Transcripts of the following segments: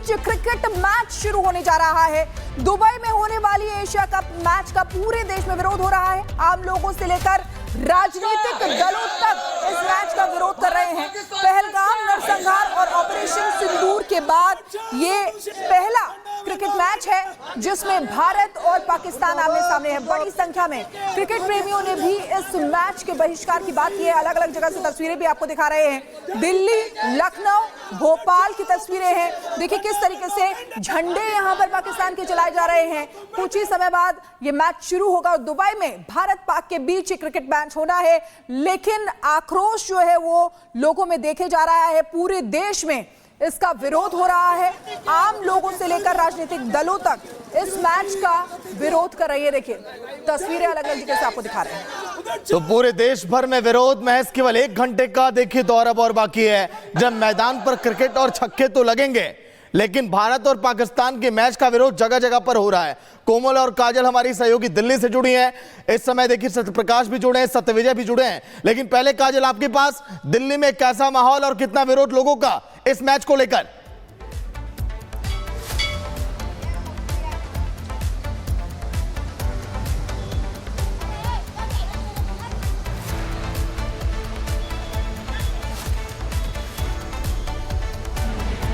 बीच cricket match शुरू होने जा रहा है। दुबई में होने वाली एशिया कप मैच का पूरे देश में विरोध हो रहा है। आम लोगों से लेकर राजनीतिक दलों तक इस मैच का विरोध कर रहे हैं। पहलगाम नरसंहार और ऑपरेशन सिंदूर के बाद ये पहला क्रिकेट मैच है जिसमें भारत और पाकिस्तान आमने सामने है। बड़ी संख्या में क्रिकेट प्रेमियों ने भी इस मैच के बहिष्कार की बात की है। अलग अलग जगह से तस्वीरें भी आपको दिखा रहे हैं। दिल्ली, लखनऊ, भोपाल की तस्वीरें हैं। देखिए किस तरीके से झंडे यहां पर पाकिस्तान के चलाए जा रहे हैं। कुछ ही समय बाद ये मैच शुरू होगा और दुबई में भारत पाक के बीच क्रिकेट मैच होना है। लेकिन आक्रोश जो है वो लोगों में देखे जा रहा है। पूरे देश में इसका विरोध हो रहा है। आम लोगों से लेकर राजनीतिक दलों तक इस मैच का विरोध कर रही है। देखिए तस्वीरें अलग अलग जगह से आपको दिखा रहे हैं। तो पूरे देश भर में विरोध महज केवल 1 घंटे का देखिए दौर अब और बाकी है, जब मैदान पर क्रिकेट और छक्के तो लगेंगे, लेकिन भारत और पाकिस्तान के मैच का विरोध जगह जगह पर हो रहा है। कोमल और काजल हमारी सहयोगी दिल्ली से जुड़ी हैं। इस समय देखिए सत्यप्रकाश भी जुड़े हैं, सत्यविजय भी जुड़े हैं। लेकिन पहले काजल, आपके पास दिल्ली में कैसा माहौल और कितना विरोध लोगों का इस मैच को लेकर?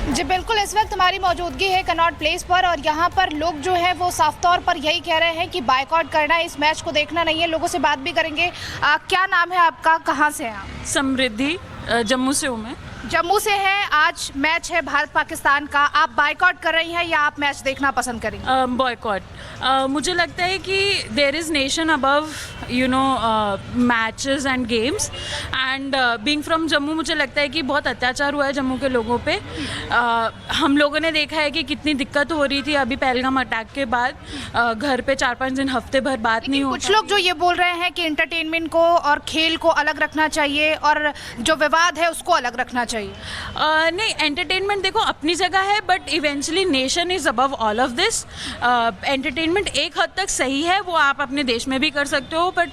जी बिल्कुल, इस वक्त हमारी मौजूदगी है कनॉट प्लेस पर और यहाँ पर लोग जो है वो साफ तौर पर यही कह रहे हैं कि बायकॉट करना है, इस मैच को देखना नहीं है। लोगों से बात भी करेंगे। क्या नाम है आपका, कहाँ से हैं आप? समृद्धि, जम्मू से हूँ मैं। जम्मू से है। आज मैच है भारत पाकिस्तान का, आप बायकॉट कर रही हैं या आप मैच देखना पसंद करेंगे? बॉयकॉट। मुझे लगता है कि there is nation above you know matches and games and being from Jammu मुझे लगता है कि बहुत अत्याचार हुआ है जम्मू के लोगों पे। हम लोगों ने देखा है कि कितनी दिक्कत हो रही थी अभी पहलगाम अटैक के बाद। घर पे 4-5 दिन, हफ्ते भर बात नहीं हो। कुछ लोग जो ये बोल रहे हैं कि एंटरटेनमेंट को और खेल को अलग रखना चाहिए और जो विवाद है उसको अलग रखना चाहिए। नहीं, एंटरटेनमेंट देखो अपनी जगह है, but eventually nation is above all of this. Entertainment एक हद तक सही है, वो आप अपने देश में भी कर सकते हो, बट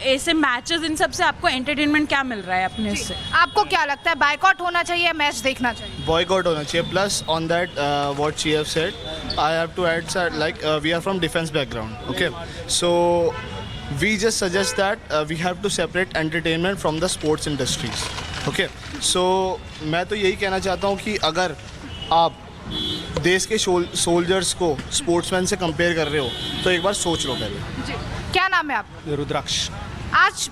ऐसे मैचेस इन सब से आपको एंटरटेनमेंट क्या मिल रहा है अपने से? आपको क्या लगता है, बायकॉट होना चाहिए या मैच देखना चाहिए? Boycott होना चाहिए. Plus on that what she have said, I have to add like we are from defense background. Okay, so we just suggest that we have to separate entertainment from the sports industries. Okay, so मैं तो यही कहना चाहता हूँ कि अगर आप देश के सोल्जर्स को स्पोर्ट्समैन से कंपेयर कर रहे हो तो एक बार सोच लो पहले। जी, क्या नाम है आपका? रुद्राक्ष। आज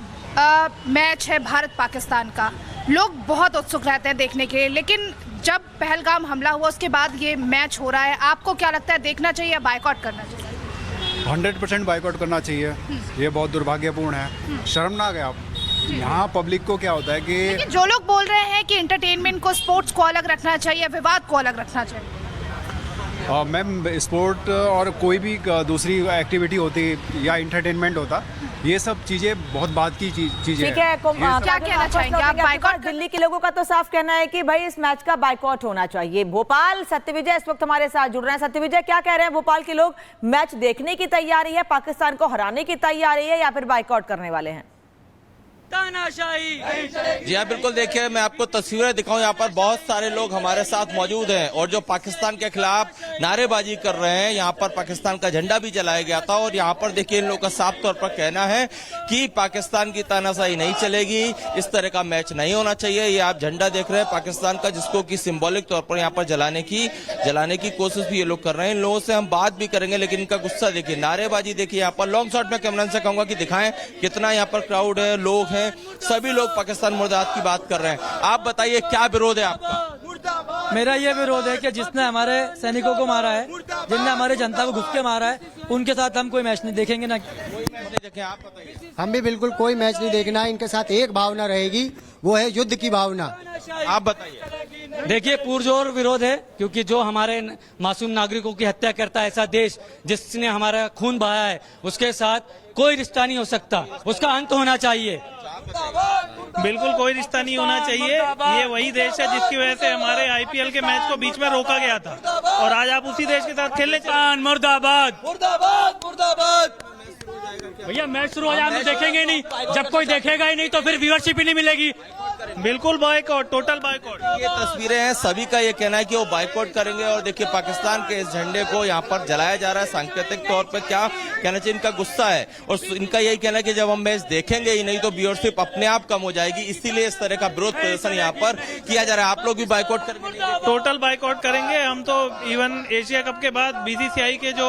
मैच है भारत पाकिस्तान का, लोग बहुत उत्सुक रहते हैं देखने के लिए, लेकिन जब पहलगाम हमला हुआ उसके बाद ये मैच हो रहा है, आपको क्या लगता है, देखना चाहिए या बायकॉट करना चाहिए? 100% बायकॉट करना चाहिए। ये बहुत दुर्भाग्यपूर्ण है, शर्मनाक है। आप यहाँ पब्लिक को क्या होता है कि लेकिन जो लोग बोल रहे हैं कि एंटरटेनमेंट को, स्पोर्ट्स को अलग रखना चाहिए, विवाद को अलग रखना चाहिए। मैम, स्पोर्ट और कोई भी दूसरी एक्टिविटी होती या एंटरटेनमेंट होता, ये सब चीज़ें बहुत बात की चीज़ें। ठीक है, क्या कहना चाहेंगे आप? बायकॉट? दिल्ली के लोगों का तो साफ कहना है कि भाई इस मैच का बायकॉट होना चाहिए। भोपाल, सत्यविजय इस वक्त हमारे साथ जुड़ रहे हैं। सत्यविजय, क्या कह रहे हैं भोपाल के लोग? मैच देखने की तैयारी है, पाकिस्तान को हराने की तैयारी है या फिर बायकॉट करने वाले हैं? जी हाँ, बिल्कुल। देखिए, मैं आपको तस्वीरें दिखाऊं, यहाँ पर बहुत सारे लोग हमारे साथ मौजूद हैं और जो पाकिस्तान के खिलाफ नारेबाजी कर रहे हैं। यहाँ पर पाकिस्तान का झंडा भी जलाया गया था और यहाँ पर देखिए इन लोगों का साफ तौर पर कहना है कि पाकिस्तान की तानाशाही नहीं चलेगी, इस तरह का मैच नहीं होना चाहिए। ये आप झंडा देख रहे हैं पाकिस्तान का, जिसको कि सिंबॉलिक तौर पर यहाँ पर जलाने की कोशिश भी ये लोग कर रहे हैं। इन लोगों से हम बात भी करेंगे, लेकिन इनका गुस्सा देखिए, नारेबाजी देखिए। यहाँ पर लॉन्ग शॉट में कैमरा से कहूंगा कि दिखाएं कितना यहाँ पर क्राउड है, लोग हैं, सभी लोग पाकिस्तान मुर्दाबाद की बात कर रहे हैं। आप बताइए क्या विरोध है आपका? मेरा ये विरोध है कि जिसने हमारे सैनिकों को मारा है, जिनने हमारी जनता को घुस के मारा है, उनके साथ हम कोई मैच नहीं देखेंगे ना। देखें, आप बताइए। हम भी बिल्कुल कोई मैच नहीं देखना है। इनके साथ एक भावना रहेगी, वो है युद्ध की भावना। आप बताइए। देखिए, पुरजोर विरोध है, क्योंकि जो हमारे मासूम नागरिकों की हत्या करता है, ऐसा देश जिसने हमारा खून बहाया है, उसके साथ कोई रिश्ता नहीं हो सकता, उसका अंत होना चाहिए। बिल्कुल कोई रिश्ता नहीं होना चाहिए। ये वही देश है जिसकी वजह से हमारे आईपीएल के मैच को बीच में रोका गया था और आज आप उसी देश के साथ खेलने चले। मुर्दाबाद, मुर्दाबाद, मुर्दाबाद। भैया मैच शुरू हो जाए हम देखेंगे ही नहीं। जब कोई देखेगा ही नहीं तो फिर व्यूअरशिप ही नहीं मिलेगी। बिल्कुल बायकॉट, टोटल बायकॉट। ये तस्वीरें हैं, सभी का ये कहना है कि वो बायकॉट करेंगे। और देखिए पाकिस्तान के इस झंडे को यहाँ पर जलाया जा रहा है सांकेतिक तौर पर। क्या कहना चाहिए, इनका गुस्सा है और इनका यही कहना है कि जब हम मैच देखेंगे ही नहीं तो व्यूअरशिप अपने आप कम हो जाएगी, इसीलिए इस तरह का विरोध प्रदर्शन यहाँ पर किया जा रहा है। आप लोग भी बायकॉट करेंगे? टोटल बायकॉट करेंगे हम तो। इवन एशिया कप के बाद बीसीसीआई के जो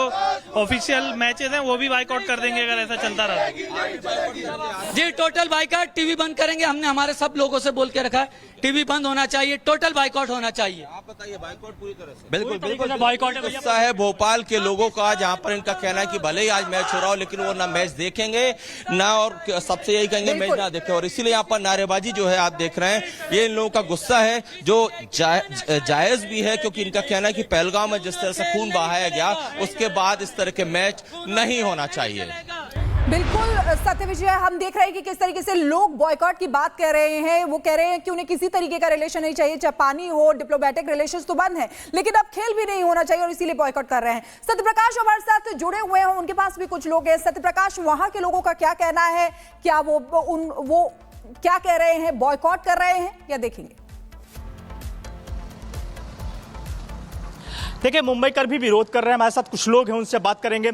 ऑफिशियल मैचेस हैं वो भी बायकॉट कर देंगे अगर ऐसा चलता रहा। जी टोटल बाइकआउट, टीवी बंद करेंगे। हमने हमारे सब लोगों से बोल के रखा है टीवी बंद होना चाहिए, टोटल बाइकआउट होना चाहिए। आप बताइए, बायकॉट पूरी तरह से? बिल्कुल बिल्कुल बाइकआउट गुस्सा है भोपाल के लोगों का, जहां पर इनका कहना है कि भले ही आज मैच हो रहा हो लेकिन वो ना मैच देखेंगे ना, और सबसे यही कहेंगे मैच ना देखें। और इसीलिए यहाँ पर नारेबाजी जो है आप देख रहे हैं, ये इन लोगों का गुस्सा है जो जायज भी है, क्योंकि इनका कहना है कि पहलगाम में जिस तरह से खून बहाया गया उसके बाद इस तरह के मैच नहीं होना चाहिए। बिल्कुल सत्य विजय, हम देख रहे हैं कि किस तरीके से लोग बॉयकॉट की बात कर रहे हैं। वो कह रहे हैं कि उन्हें किसी तरीके का रिलेशन नहीं चाहिए, जापानी हो, डिप्लोमेटिक रिलेशंस तो बंद है लेकिन अब खेल भी नहीं होना चाहिए और इसीलिए बॉयकॉट कर रहे हैं। सत्यप्रकाश हमारे साथ जुड़े हुए हैं, उनके पास भी कुछ लोग हैं। सत्यप्रकाश, वहां के लोगों का क्या कहना है? क्या वो क्या कह रहे हैं, बॉयकॉट कर रहे हैं या देखेंगे? देखिए, मुंबईकर भी विरोध कर रहे हैं, हमारे साथ कुछ लोग हैं, उनसे बात करेंगे।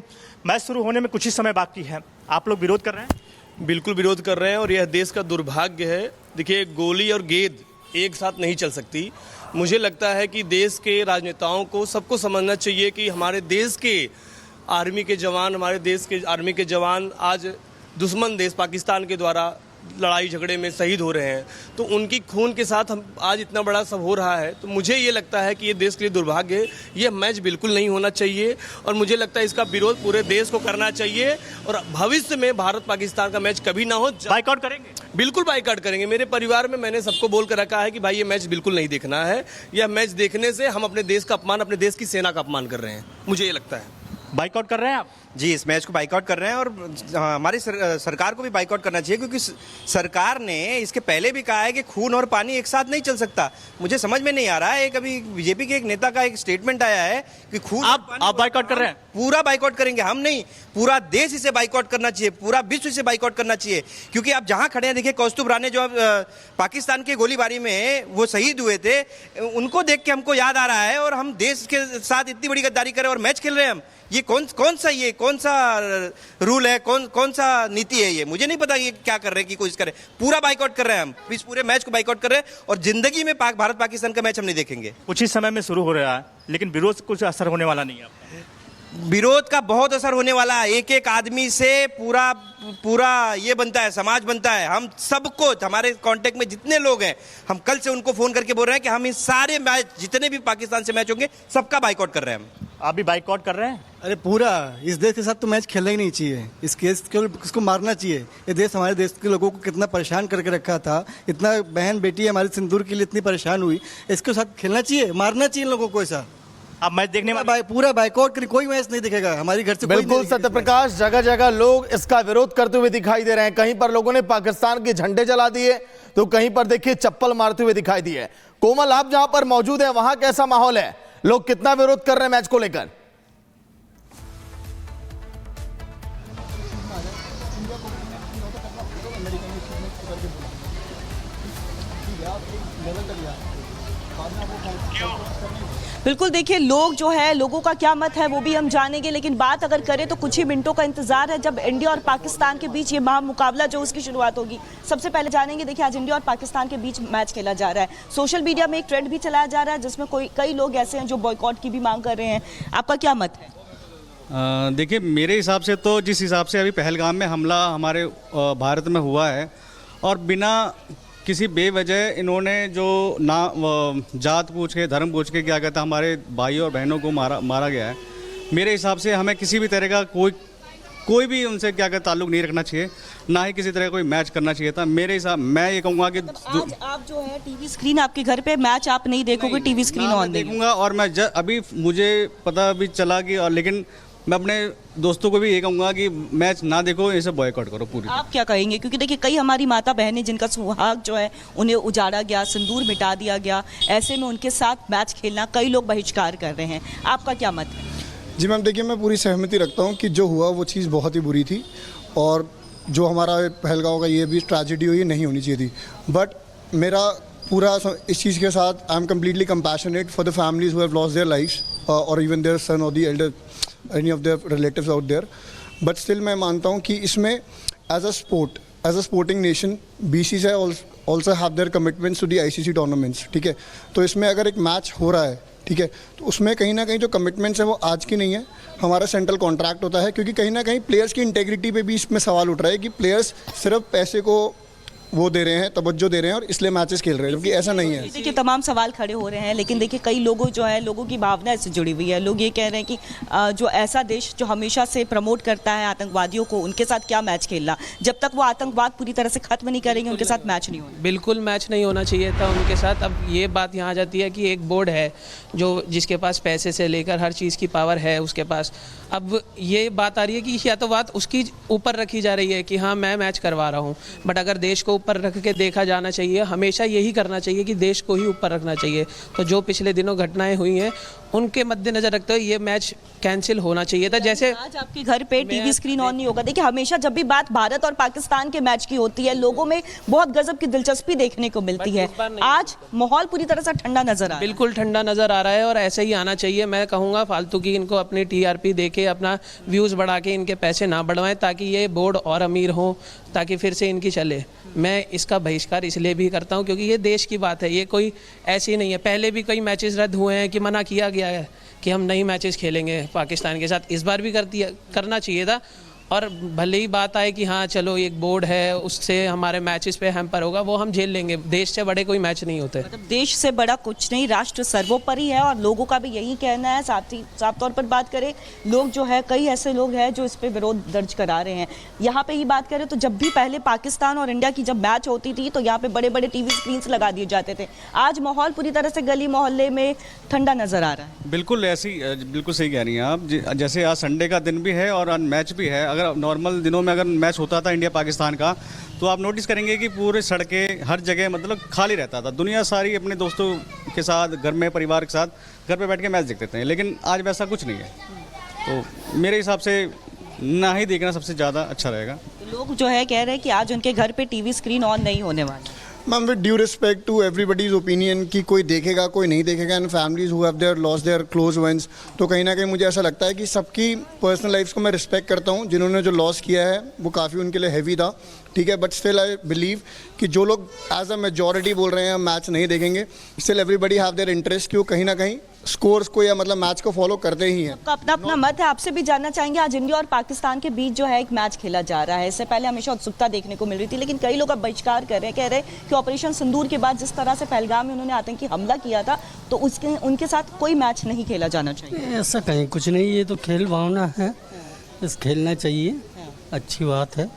मैच शुरू होने में कुछ ही समय बाकी है, आप लोग विरोध कर रहे हैं? बिल्कुल विरोध कर रहे हैं और यह देश का दुर्भाग्य है। देखिए, गोली और गेंद एक साथ नहीं चल सकती। मुझे लगता है कि देश के राजनेताओं को सबको समझना चाहिए कि हमारे देश के आर्मी के जवान, हमारे देश के आर्मी के जवान आज दुश्मन देश पाकिस्तान के द्वारा लड़ाई झगड़े में शहीद हो रहे हैं, तो उनकी खून के साथ हम आज इतना बड़ा सब हो रहा है। तो मुझे ये लगता है कि ये देश के लिए दुर्भाग्य है, ये मैच बिल्कुल नहीं होना चाहिए और मुझे लगता है इसका विरोध पूरे देश को करना चाहिए और भविष्य में भारत पाकिस्तान का मैच कभी ना हो। बाइकआउट करेंगे? बिल्कुल बाइकआउट करेंगे। मेरे परिवार में मैंने सबको बोल कर रखा है कि भाई ये मैच बिल्कुल नहीं देखना है। यह मैच देखने से हम अपने देश का अपमान, अपने देश की सेना का अपमान कर रहे हैं, मुझे ये लगता है। बाइकआउट कर रहे हैं आप? जी, इस मैच को बाइकआउट कर रहे हैं और हमारी सरकार को भी बाइकआउट करना चाहिए, क्योंकि सरकार ने इसके पहले भी कहा है कि खून और पानी एक साथ नहीं चल सकता। मुझे समझ में नहीं आ रहा है, कभी बीजेपी के एक नेता का एक स्टेटमेंट आया है कि खून आप बाइकआउट कर रहे हैं? पूरा बाइकआउट करेंगे हम, नहीं पूरा देश इसे बाइकआउट करना चाहिए, पूरा विश्व इसे बाइकआउट करना चाहिए। क्योंकि आप जहां खड़े हैं, देखिए कौस्तुभ राणे जो पाकिस्तान की गोलीबारी में वो शहीद हुए थे, उनको देख के हमको याद आ रहा है और हम देश के साथ इतनी बड़ी गद्दारी करें और मैच खेल रहे हैं हम। ये कौन सा रूल है, कौन सा नीति है ये? मुझे नहीं पता ये क्या कर रहे हैं की कोशिश करें। पूरा बाइकआउट कर रहे हैं हम, इस पूरे मैच को बाइकआउट कर रहे हैं और जिंदगी में भारत पाकिस्तान का मैच हम नहीं देखेंगे। कुछ ही समय में शुरू हो रहा है लेकिन विरोध से कुछ असर होने वाला नहीं है। विरोध का बहुत असर होने वाला है। एक एक आदमी से पूरा ये बनता है, समाज बनता है। हम सबको, हमारे कांटेक्ट में जितने लोग हैं, हम कल से उनको फोन करके बोल रहे हैं कि हम इस सारे मैच, जितने भी पाकिस्तान से मैच होंगे, सबका बाइकआउट कर रहे हैं हम। आप भी बाइकआउट कर रहे हैं? अरे पूरा, इस देश के साथ तो मैच खेलना ही नहीं चाहिए, इस केस को इसको मारना चाहिए। ये देश हमारे देश के लोगों को कितना परेशान करके रखा था, इतना बहन बेटी हमारे सिंदूर के लिए इतनी परेशान हुई, इसके साथ खेलना चाहिए, मारना चाहिए लोगों को। ऐसा आप मैच देखने में पूरा बाइकआउट करें, कोई मैच नहीं दिखेगा हमारी घर से। बिल्कुल सत्यप्रकाश, जगह जगह लोग इसका विरोध करते हुए दिखाई दे रहे हैं। कहीं पर लोगों ने पाकिस्तान के झंडे जला दिए तो कहीं पर देखिए चप्पल मारते हुए दिखाई दिए। कोमल, आप जहां पर मौजूद है वहां कैसा माहौल है, लोग कितना विरोध कर रहे हैं मैच को लेकर? बिल्कुल, देखिए लोग जो है, लोगों का क्या मत है वो भी हम जानेंगे, लेकिन बात अगर करें तो कुछ ही मिनटों का इंतजार है जब इंडिया और पाकिस्तान के बीच ये महामुकाबला जो उसकी शुरुआत होगी। सबसे पहले जानेंगे, देखिए आज इंडिया और पाकिस्तान के बीच मैच खेला जा रहा है। सोशल मीडिया में एक ट्रेंड भी चलाया जा रहा है जिसमें कई लोग ऐसे हैं जो बॉयकॉट की भी मांग कर रहे हैं। आपका क्या मत है? देखिए, मेरे हिसाब से तो जिस हिसाब से अभी पहलगाम में हमला हमारे भारत में हुआ है और बिना किसी बेवजह इन्होंने जो जात पूछ के, धर्म पूछ के, क्या कहता है, हमारे भाई और बहनों को मारा गया है। मेरे हिसाब से हमें किसी भी तरह का कोई भी उनसे क्या कहता ताल्लुक नहीं रखना चाहिए, ना ही किसी तरह का कोई मैच करना चाहिए था। मेरे हिसाब, मैं ये कहूँगा कि आज आप जो है टीवी स्क्रीन, आपके घर पे मैच आप नहीं देखोगे, टीवी स्क्रीन ऑन देखूंगा। और मैं अभी मुझे पता भी चला कि, और लेकिन मैं अपने दोस्तों को भी ये कहूँगा कि मैच ना देखो, इसे बॉयकॉट करो पूरी। आप क्या कहेंगे? क्योंकि देखिए कई हमारी माता बहनें जिनका सुहाग जो है उन्हें उजाड़ा गया, सिंदूर मिटा दिया गया, ऐसे में उनके साथ मैच खेलना कई लोग बहिष्कार कर रहे हैं। आपका क्या मत है? जी मैम, देखिए मैं पूरी सहमति रखता हूँ कि जो हुआ वो चीज़ बहुत ही बुरी थी और जो हमारा पहलगांव का ये भी ट्रेजेडी हुई नहीं होनी चाहिए थी। बट मेरा पूरा इस चीज़ के साथ I am completely compassionate for the families who have lost their lives or even their son or the elder any of their relatives out there, but still मैं मानता हूँ कि इसमें as a sporting nation BCCI also have their commitments to the ICC tournaments, ठीक है। तो इसमें अगर एक मैच हो रहा है, ठीक है, तो उसमें कहीं ना कहीं जो कमिटमेंट्स है वो आज की नहीं है, हमारा सेंट्रल कॉन्ट्रैक्ट होता है, क्योंकि कहीं ना कहीं प्लेयर्स की इंटेग्रिटी पे भी इसमें सवाल उठ रहा है कि प्लेयर्स सिर्फ पैसे को वो दे रहे हैं, तवज्जो दे रहे हैं और इसलिए मैचेस खेल रहे हैं, जबकि ऐसा नहीं है। देखिए तमाम सवाल खड़े हो रहे हैं, लेकिन देखिए कई लोगों जो है, लोगों की भावना इससे जुड़ी हुई है। लोग ये कह रहे हैं कि जो ऐसा देश जो हमेशा से प्रमोट करता है आतंकवादियों को, उनके साथ क्या मैच खेलना, जब तक वो आतंकवाद पूरी तरह से खत्म नहीं करेंगे उनके साथ मैच नहीं होना। बिल्कुल मैच नहीं होना चाहिए था उनके साथ। अब ये बात यहाँ आ जाती है कि एक बोर्ड है जो जिसके पास पैसे से लेकर हर चीज़ की पावर है उसके पास। अब ये बात आ रही है कि या तो बात उसकी ऊपर रखी जा रही है कि हाँ मैं मैच करवा रहा हूँ, बट अगर देश को ऊपर रख के देखा जाना चाहिए, हमेशा यही करना चाहिए कि देश को ही ऊपर रखना चाहिए। तो जो पिछले दिनों घटनाएं हुई हैं उनके मद्देनजर रखते हुए ये मैच कैंसिल होना चाहिए था। जैसे आज आपके घर पे टीवी स्क्रीन ऑन नहीं होगा। देखिए हमेशा जब भी बात भारत और पाकिस्तान के मैच की होती है, लोगों में बहुत गजब की दिलचस्पी देखने को मिलती है। आज माहौल पूरी तरह से ठंडा नजर आ रहा है। बिल्कुल ठंडा नजर आ रहा है और ऐसे ही आना चाहिए। मैं कहूँगा फालतू की इनको अपनी TRP देके अपना व्यूज़ बढ़ा के इनके पैसे ना बढ़वाएं, ताकि ये बोर्ड और अमीर हो, ताकि फिर से इनकी चले। मैं इसका बहिष्कार इसलिए भी करता हूँ क्योंकि ये देश की बात है, ये कोई ऐसी नहीं है। पहले भी कई मैचेस रद्द हुए हैं कि मना किया गया है कि हम नहीं मैचेस खेलेंगे पाकिस्तान के साथ। इस बार भी करना चाहिए था। और भले ही बात आए कि हाँ चलो एक बोर्ड है उससे हमारे मैचेस पे हैम्पर होगा, वो हम झेल लेंगे। देश से बड़े कोई मैच नहीं होते। मतलब देश से बड़ा कुछ नहीं, राष्ट्र सर्वोपरि है और लोगों का भी यही कहना है। साफ तौर पर बात करें, लोग जो है कई ऐसे लोग हैं जो इस पे विरोध दर्ज करा रहे हैं। यहाँ पे ही बात करें तो जब भी पहले पाकिस्तान और इंडिया की जब मैच होती थी तो यहाँ पे बड़े बड़े TV स्क्रीन लगा दिए जाते थे। आज माहौल पूरी तरह से गली मोहल्ले में ठंडा नजर आ रहा है। बिल्कुल ऐसी, बिल्कुल सही कह रही हैं आप। जैसे आज संडे का दिन भी है और आज मैच भी है। अगर नॉर्मल दिनों में अगर मैच होता था इंडिया पाकिस्तान का, तो आप नोटिस करेंगे कि पूरे सड़कें हर जगह मतलब खाली रहता था। दुनिया सारी अपने दोस्तों के साथ, घर में परिवार के साथ घर पे बैठ के मैच देखते थे। लेकिन आज वैसा कुछ नहीं है। तो मेरे हिसाब से ना ही देखना सबसे ज़्यादा अच्छा रहेगा। लोग जो है कह रहे हैं कि आज उनके घर पे TV स्क्रीन ऑन नहीं होने वाली। Ma'am with due respect to everybody's opinion कि कोई देखेगा कोई नहीं देखेगा, and families who have their lost their close ones, तो कहीं ना कहीं मुझे ऐसा लगता है कि सबकी पर्सनल लाइफ्स को मैं रिस्पेक्ट करता हूँ। जिन्होंने जो लॉस किया है वो काफ़ी उनके लिए हैवी था, ठीक है, बट स्टिल आई बिलीव कि जो लोग एज अ मेजॉरिटी बोल रहे हैं हम मैच नहीं देखेंगे, still everybody have their interest कि वो कहीं ना कहीं स्कोर्स को या मतलब मैच को फॉलो करते ही हैं। आपका अपना अपना मत है। आपसे भी जानना चाहेंगे, आज इंडिया और पाकिस्तान के बीच जो है एक मैच खेला जा रहा है। इससे पहले हमेशा उत्सुकता देखने को मिल रही थी, लेकिन कई लोग अब बहिष्कार कर रहे हैं, कह रहे हैं कि ऑपरेशन सिंदूर के बाद जिस तरह से पहलगाम में उन्होंने आतंकी हमला किया था, तो उनके साथ कोई मैच नहीं खेला जाना चाहिए। ऐसा कहीं कुछ नहीं, ये तो खेल भावना है, इस खेलना चाहिए, अच्छी बात है।